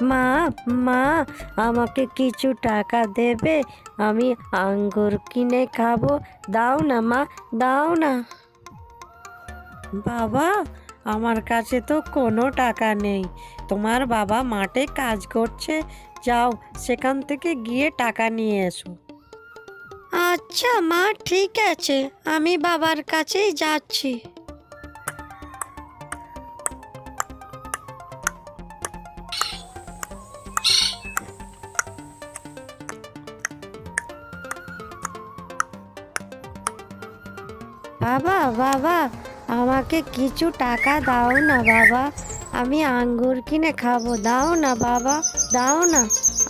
মা, মা, আমাকে কিছু টাকা দেবে? আমি আঙ্গুর কিনে খাবো। দাও না মা, দাও না। বাবা, আমার কাছে তো কোনো টাকা নেই। তোমার বাবা মাঠে কাজ করছে, যাও সেখান থেকে গিয়ে টাকা নিয়ে এসো। আচ্ছা মা, ঠিক আছে, আমি বাবার কাছেই যাচ্ছি। বাবা, বাবা, আমাকে কিছু টাকা দাও না বাবা, আমি আঙ্গুর কিনে খাবো। দাও না বাবা, দাও না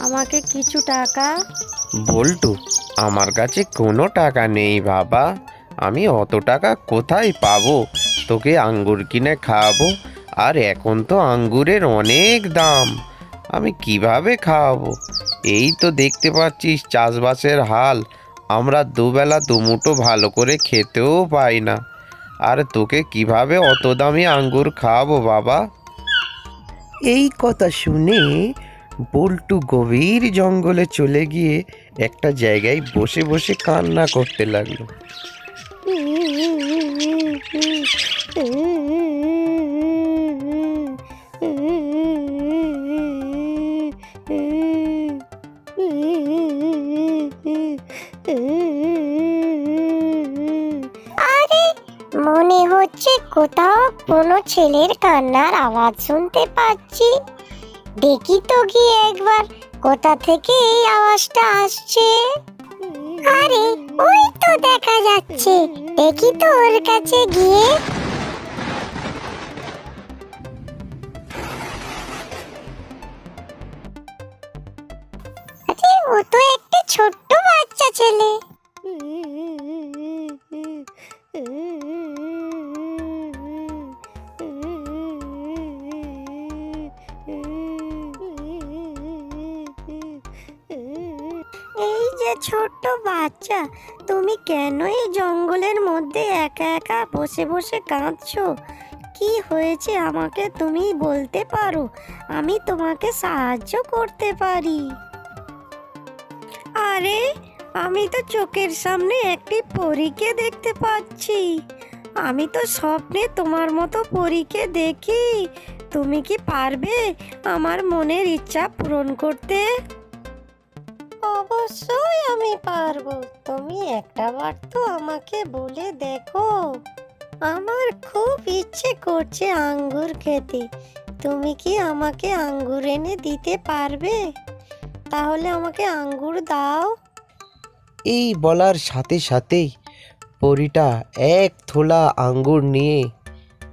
আমাকে কিছু টাকা। বল্টু, আমার কাছে কোনো টাকা নেই বাবা। আমি অত টাকা কোথায় পাবো তোকে আঙ্গুর কিনে খাওয়াবো? আর এখন তো আঙ্গুরের অনেক দাম, আমি কিভাবে খাওয়াবো? এই তো দেখতে পাচ্ছিস চাষবাসের হাল, আমরা দুবেলা দুমুঠো ভালো করে খেতেও পাই না। আর তোকে কিভাবে অত দামি আঙ্গুর খাওয়াবো বাবা? এই কথা শুনে বল্টু গভীর জঙ্গলে চলে গিয়ে একটা জায়গায় বসে বসে কান্না করতে লাগলো। আরে, মনে হচ্ছে কোথাও কোনো ছেলের কান্নার আওয়াজ শুনতে পাচ্ছি। দেখি তো গিয়ে একবার কোথা থেকে এই আওয়াজটা আসছে। আরে, ওই তো দেখা যাচ্ছে, দেখি তো ওর কাছে গিয়ে। আরে, ও তো একটা ছোট্ট বাচ্চা ছেলে। এই যে ছোট্ট বাচ্চা, তুমি কেন এই জঙ্গলের মধ্যে একা একা বসে বসে কাঁদছো? কি হয়েছে আমাকে তুমি বলতে পারো, আমি তোমাকে সাহায্য করতে পারি। আরে, আমি তো চোখের সামনে একটি পরীকে দেখতে পাচ্ছি। আমি তো স্বপ্নে তোমার মতো পরীকে দেখি। তুমি কি পারবে আমার মনের ইচ্ছা পূরণ করতে? অবশ্যই আমি পারবো। তুমি একটাবার তো আমাকে বলে দেখো। আমার খুব ইচ্ছে করছে আঙ্গুর খেতে। তুমি কি আমাকে আঙ্গুর এনে দিতে পারবে? তাহলে আমাকে আঙ্গুর দাও। এই বলার সাথে সাথেই পরীটা এক থোলা আঙ্গুর নিয়ে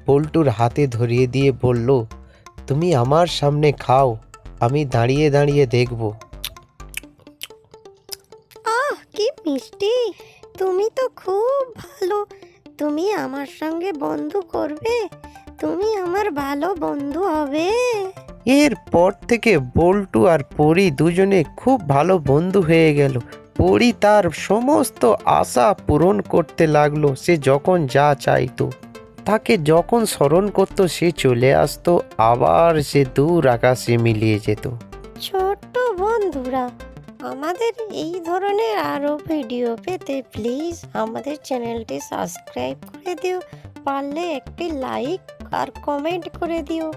বল্টুর হাতে ধরিয়ে দিয়ে বলল, তুমি আমার সামনে খাও, আমি দাঁড়িয়ে দাঁড়িয়ে দেখব। আহ, কি মিষ্টি! তুমি তো খুব ভালো। তুমি আমার সঙ্গে বন্ধু করবে? তুমি আমার ভালো বন্ধু হবে। এরপর থেকে বল্টু আর পরী দুজনে খুব ভালো বন্ধু হয়ে গেল। পরী তার সমস্ত আশা পূরণ করতে লাগলো। সে যখন যা চাইতো, তাকে যখন স্মরণ করতো, সে চলে আসতো, আবার সে দূর আকাশে মিলিয়ে যেত। ছোট্ট বন্ধুরা, আমাদের এই ধরনের আরো ভিডিও পেতে প্লিজ আমাদের চ্যানেলটি সাবস্ক্রাইব করে দিও। পারলে একটি লাইক আর কমেন্ট করে দিও।